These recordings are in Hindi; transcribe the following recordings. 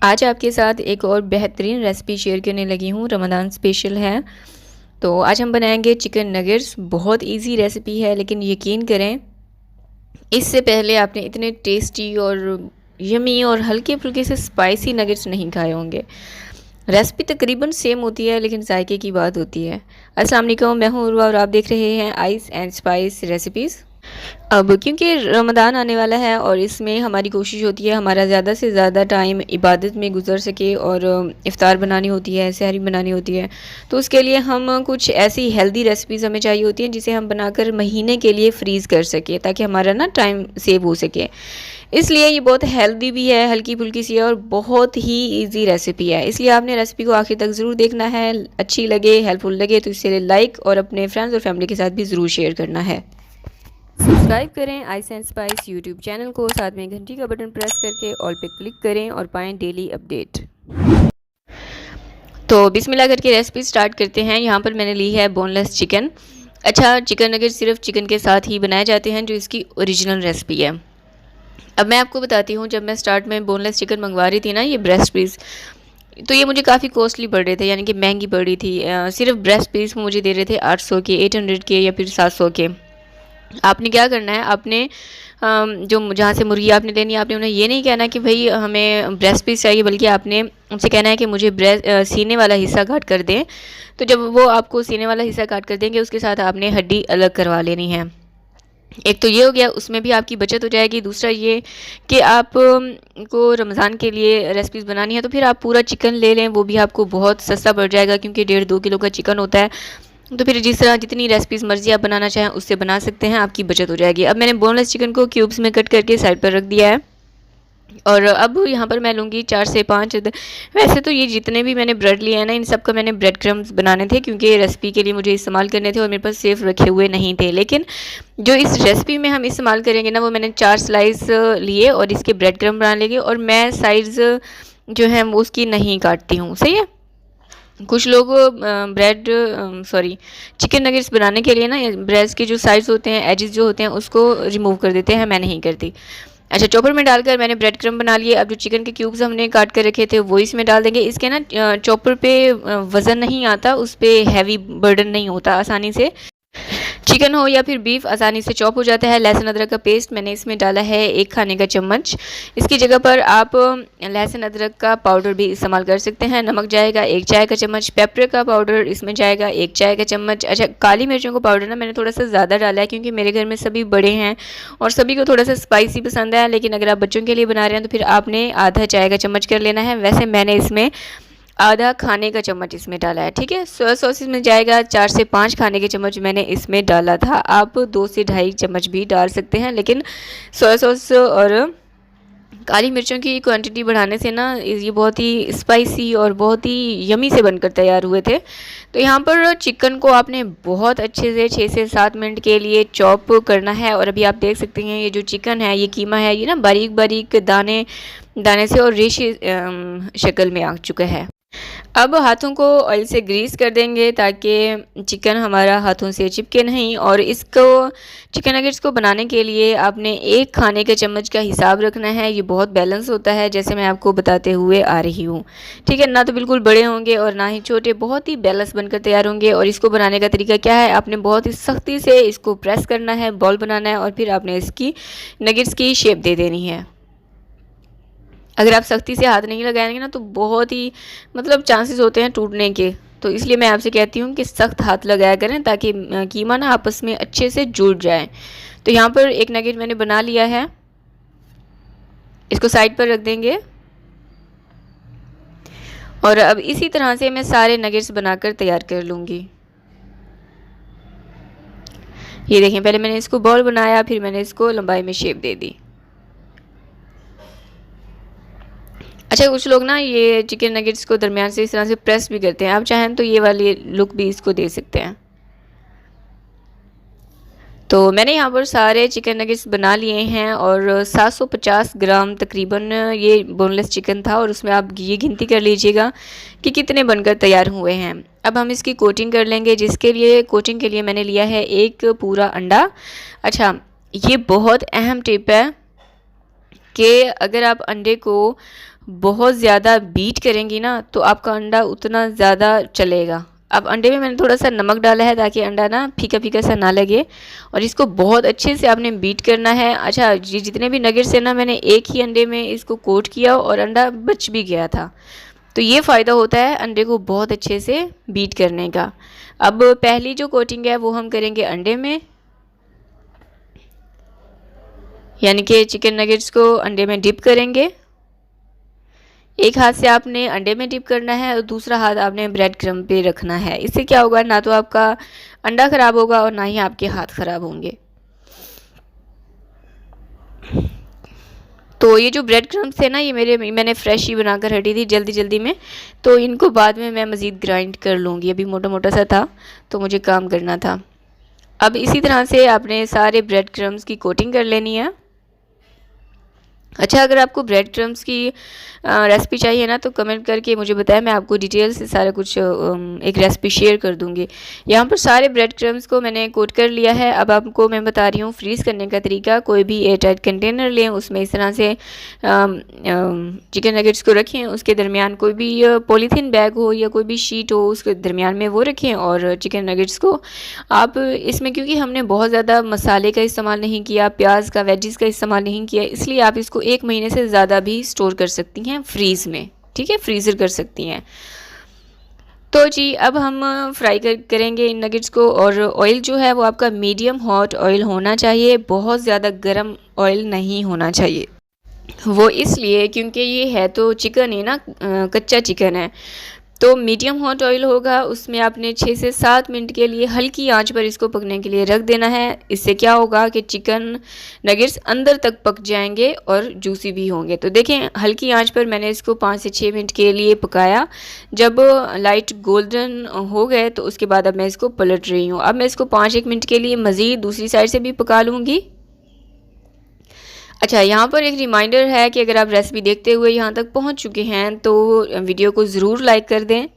आज आपके साथ एक और बेहतरीन रेसिपी शेयर करने लगी हूँ। रमज़ान स्पेशल है। तो आज हम बनाएंगे चिकन नगेट्स। बहुत इजी रेसिपी है, लेकिन यकीन करें इससे पहले आपने इतने टेस्टी और यमी और हल्के फुल्के से स्पाइसी नगेट्स नहीं खाए होंगे। रेसिपी तकरीबन सेम होती है, लेकिन जायके की बात होती है। अस्सलाम वालेकुम, मैं हूँ उर्वा और आप देख रहे हैं आइस एंड स्पाइस रेसिपीज़। अब क्योंकि रमज़ान आने वाला है और इसमें हमारी कोशिश होती है हमारा ज़्यादा से ज़्यादा टाइम इबादत में गुजर सके और इफ़्तार बनानी होती है, सहरी बनानी होती है। तो उसके लिए हम कुछ ऐसी हेल्दी रेसिपीज़ हमें चाहिए होती हैं जिसे हम बनाकर महीने के लिए फ्रीज़ कर सकें, ताकि हमारा ना टाइम सेव हो सके। इसलिए ये बहुत हेल्दी भी है, हल्की फुल्की सी है और बहुत ही ईजी रेसिपी है। इसलिए आपने रेसिपी को आखिर तक ज़रूर देखना है। अच्छी लगे, हेल्पफुल लगे तो इसे लाइक और अपने फ्रेंड्स और फैमिली के साथ भी ज़रूर शेयर करना है। सब्सक्राइब करें ice and spice YouTube channel को, साथ में घंटी का बटन प्रेस करके ऑल पे क्लिक करें और पाएं डेली अपडेट। तो बिस्मिल्लाह करके रेसिपी स्टार्ट करते हैं। यहाँ पर मैंने ली है बोनलेस चिकन। अच्छा, चिकन नगेट सिर्फ चिकन के साथ ही बनाए जाते हैं, जो इसकी ओरिजिनल रेसिपी है। अब मैं आपको बताती हूँ, जब मैं स्टार्ट में बोनलेस चिकन मंगवा रही थी ना, ये ब्रेस्ट पीस, तो ये मुझे काफ़ी कॉस्टली पड़ रहे थे, यानी कि महंगी पड़ रही थी। सिर्फ ब्रेस्ट पीस मुझे दे रहे थे 800 के, 800 के या फिर 700 के। आपने क्या करना है, आपने जो जहाँ से मुर्गी आपने लेनी है, आपने उन्हें ये नहीं कहना कि भाई हमें ब्रेस्ट पीस चाहिए, बल्कि आपने उनसे कहना है कि मुझे सीने वाला हिस्सा काट कर दें। तो जब वो आपको सीने वाला हिस्सा काट कर देंगे, उसके साथ आपने हड्डी अलग करवा लेनी है। एक तो ये हो गया, उसमें भी आपकी बचत हो जाएगी। दूसरा ये कि आप को रमज़ान के लिए रेसिपीज़ बनानी है तो फिर आप पूरा चिकन ले लें, वो भी आपको बहुत सस्ता पड़ जाएगा, क्योंकि 1.5-2 किलो का चिकन होता है। तो फिर जिस तरह जितनी रेसिपीज़ मर्ज़ी आप बनाना चाहें उससे बना सकते हैं, आपकी बचत हो जाएगी। अब मैंने बोनलेस चिकन को क्यूब्स में कट करके साइड पर रख दिया है। और अब यहाँ पर मैं लूँगी 4 से 5 वैसे तो ये जितने भी मैंने ब्रेड लिए हैं ना, इन सब का मैंने ब्रेड क्रम्स बनाने थे, क्योंकि रेसिपी के लिए मुझे इस्तेमाल करने थे और मेरे पास सेफ रखे हुए नहीं थे। लेकिन जो इस रेसिपी में हम इस्तेमाल करेंगे ना, वो मैंने 4 स्लाइस लिए और इसके ब्रेड क्रम्ब बना लेंगे। और मैं साइज़ जो है वो उसकी नहीं काटती हूँ, सही है। कुछ लोग चिकन नगेट्स बनाने के लिए ना ब्रेस्ट के जो साइड्स होते हैं, एजेस जो होते हैं, उसको रिमूव कर देते हैं। मैं नहीं करती। अच्छा, चॉपर में डालकर मैंने ब्रेड क्रम्ब बना लिए। अब जो चिकन के क्यूब्स हमने काट कर रखे थे वो इसमें डाल देंगे। इसके ना चॉपर पे वज़न नहीं आता, उस पर हैवी बर्डन नहीं होता, आसानी से चिकन हो या फिर बीफ आसानी से चॉप हो जाता है। लहसुन अदरक का पेस्ट मैंने इसमें डाला है 1 खाने का चम्मच। इसकी जगह पर आप लहसुन अदरक का पाउडर भी इस्तेमाल कर सकते हैं। नमक जाएगा 1 चाय का चम्मच। पेपर का पाउडर इसमें जाएगा 1 चाय का चम्मच। अच्छा, काली मिर्चों का पाउडर ना मैंने थोड़ा सा ज़्यादा डाला है, क्योंकि मेरे घर में सभी बड़े हैं और सभी को थोड़ा सा स्पाइसी पसंद है। लेकिन अगर आप बच्चों के लिए बना रहे हैं तो फिर आपने आधा चाय का चम्मच कर लेना है। वैसे मैंने इसमें आधा खाने का चम्मच इसमें डाला है, ठीक है। सोया सॉस इसमें जाएगा 4 से 5 खाने के चम्मच मैंने इसमें डाला था। आप 2 से ढाई चम्मच भी डाल सकते हैं, लेकिन सोया सॉस और काली मिर्चों की क्वांटिटी बढ़ाने से ना ये बहुत ही स्पाइसी और बहुत ही यमी से बनकर तैयार हुए थे। तो यहाँ पर चिकन को आपने बहुत अच्छे से 6 से 7 मिनट के लिए चॉप करना है। और अभी आप देख सकते हैं ये जो चिकन है, ये कीमा है, ये ना बारीक बारीक दाने दाने से और रेशे शक्ल में आ चुका है। अब हाथों को ऑयल से ग्रीस कर देंगे, ताकि चिकन हमारा हाथों से चिपके नहीं। और इसको चिकन नगेट्स को बनाने के लिए आपने 1 खाने के चम्मच का हिसाब रखना है। ये बहुत बैलेंस होता है, जैसे मैं आपको बताते हुए आ रही हूँ, ठीक है। ना तो बिल्कुल बड़े होंगे और ना ही छोटे, बहुत ही बैलेंस बनकर तैयार होंगे। और इसको बनाने का तरीका क्या है, आपने बहुत ही सख्ती से इसको प्रेस करना है, बॉल बनाना है और फिर आपने इसकी नगेट्स की शेप दे देनी है। अगर आप सख्ती से हाथ नहीं लगाएंगे ना, तो बहुत ही मतलब चांसेस होते हैं टूटने के। तो इसलिए मैं आपसे कहती हूँ कि सख्त हाथ लगाया करें, ताकि कीमा ना आपस में अच्छे से जुड़ जाए। तो यहाँ पर एक नगेट मैंने बना लिया है, इसको साइड पर रख देंगे। और अब इसी तरह से मैं सारे नगेट्स बनाकर तैयार कर लूँगी। ये देखें, पहले मैंने इसको बॉल बनाया, फिर मैंने इसको लंबाई में शेप दे दी। अच्छा, कुछ लोग ना ये चिकन नगेट्स को दरमियान से इस तरह से प्रेस भी करते हैं। आप चाहें तो ये वाली लुक भी इसको दे सकते हैं। तो मैंने यहाँ पर सारे चिकन नगेट्स बना लिए हैं और 750 ग्राम तकरीबन ये बोनलेस चिकन था। और उसमें आप ये गिनती कर लीजिएगा कि कितने बनकर तैयार हुए हैं। अब हम इसकी कोटिंग कर लेंगे, जिसके लिए कोटिंग के लिए मैंने लिया है 1 पूरा अंडा। अच्छा, ये बहुत अहम टिप है कि अगर आप अंडे को बहुत ज़्यादा बीट करेंगी ना तो आपका अंडा उतना ज़्यादा चलेगा। अब अंडे में मैंने थोड़ा सा नमक डाला है ताकि अंडा ना फीका फीका सा ना लगे, और इसको बहुत अच्छे से आपने बीट करना है। अच्छा, ये जितने भी नगेट्स हैं ना, मैंने एक ही अंडे में इसको कोट किया और अंडा बच भी गया था। तो ये फ़ायदा होता है अंडे को बहुत अच्छे से बीट करने का। अब पहली जो कोटिंग है वो हम करेंगे अंडे में, यानी कि चिकन नगेट्स को अंडे में डिप करेंगे। एक हाथ से आपने अंडे में डिप करना है और दूसरा हाथ आपने ब्रेड क्रम्ब पे रखना है। इससे क्या होगा, ना तो आपका अंडा ख़राब होगा और ना ही आपके हाथ ख़राब होंगे। तो ये जो ब्रेड क्रम्ब्स थे ना, ये मैंने फ्रेश ही बनाकर हटी थी जल्दी जल्दी में, तो इनको बाद में मैं मज़ीद ग्राइंड कर लूँगी। अभी मोटा मोटा सा था तो मुझे काम करना था। अब इसी तरह से आपने सारे ब्रेड क्रम्ब्स की कोटिंग कर लेनी है। अच्छा, अगर आपको ब्रेड क्रम्ब्स की रेसिपी चाहिए ना तो कमेंट करके मुझे बताएं, मैं आपको डिटेल से सारा कुछ एक रेसिपी शेयर कर दूंगी। यहाँ पर सारे ब्रेड क्रम्ब्स को मैंने कोट कर लिया है। अब आपको मैं बता रही हूँ फ्रीज़ करने का तरीका। कोई भी एयर टाइट कंटेनर लें, उसमें इस तरह से चिकन नगेट्स को रखें, उसके दरमियान कोई भी पॉलीथीन बैग हो या कोई भी शीट हो, उसके दरमियान में वो रखें। और चिकन नगेट्स को आप इसमें, क्योंकि हमने बहुत ज़्यादा मसाले का इस्तेमाल नहीं किया, प्याज का, वेजिस का इस्तेमाल नहीं किया, इसलिए आप इसको 1 महीने से ज़्यादा भी स्टोर कर सकती हैं फ्रीज़ में। ठीक है, फ्रीज़र कर सकती हैं। तो जी, अब हम फ्राई करेंगे इन नगेट्स को। और ऑयल जो है वो आपका मीडियम हॉट ऑयल होना चाहिए, बहुत ज़्यादा गर्म ऑयल नहीं होना चाहिए। वो इसलिए क्योंकि ये है तो चिकन है ना, कच्चा चिकन है, तो मीडियम हॉट ऑयल होगा। उसमें आपने 6 से 7 मिनट के लिए हल्की आंच पर इसको पकने के लिए रख देना है। इससे क्या होगा कि चिकन नगेट्स अंदर तक पक जाएंगे और जूसी भी होंगे। तो देखें, हल्की आंच पर मैंने इसको 5 से 6 मिनट के लिए पकाया। जब लाइट गोल्डन हो गए तो उसके बाद अब मैं इसको पलट रही हूँ। अब मैं इसको 5-1 मिनट के लिए मज़ीद दूसरी साइड से भी पका लूँगी। अच्छा, यहाँ पर एक रिमाइंडर है कि अगर आप रेसिपी देखते हुए यहाँ तक पहुँच चुके हैं तो वीडियो को ज़रूर लाइक कर दें।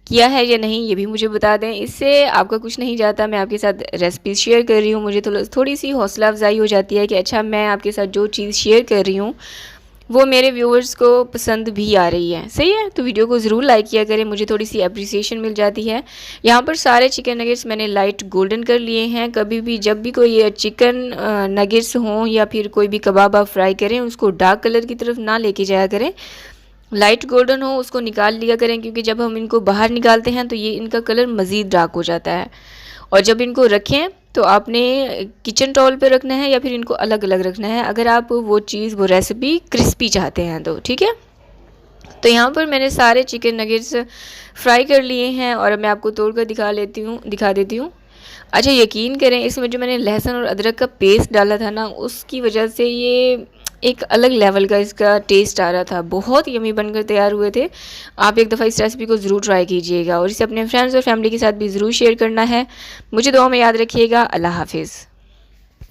किया है या नहीं ये भी मुझे बता दें, इससे आपका कुछ नहीं जाता। मैं आपके साथ रेसिपी शेयर कर रही हूँ, मुझे थोड़ी सी हौसला अफजाई हो जाती है कि अच्छा, मैं आपके साथ जो चीज़ शेयर कर रही हूँ वो मेरे व्यूअर्स को पसंद भी आ रही है। सही है, तो वीडियो को ज़रूर लाइक किया करें, मुझे थोड़ी सी अप्रिसिएशन मिल जाती है। यहाँ पर सारे चिकन नगेट्स मैंने लाइट गोल्डन कर लिए हैं। कभी भी जब भी कोई चिकन नगेट्स हों या फिर कोई भी कबाब आप फ्राई करें, उसको डार्क कलर की तरफ ना लेके जाया करें, लाइट गोल्डन हो उसको निकाल लिया करें, क्योंकि जब हम इनको बाहर निकालते हैं तो ये इनका कलर मज़ीद डार्क हो जाता है। और जब इनको रखें तो आपने किचन टॉवल पे रखना है या फिर इनको अलग अलग रखना है, अगर आप वो चीज़, वो रेसिपी क्रिस्पी चाहते हैं तो। ठीक है, तो यहाँ पर मैंने सारे चिकन नगेट्स फ्राई कर लिए हैं और अब मैं आपको तोड़ कर दिखा देती हूँ। अच्छा, यकीन करें, इसमें जो मैंने लहसुन और अदरक का पेस्ट डाला था ना, उसकी वजह से ये एक अलग लेवल का इसका टेस्ट आ रहा था। बहुत यमी बनकर तैयार हुए थे। आप एक दफ़ा इस रेसिपी को ज़रूर ट्राई कीजिएगा और इसे अपने फ्रेंड्स और फैमिली के साथ भी ज़रूर शेयर करना है। मुझे दुआ में याद रखिएगा। अल्लाह हाफिज़।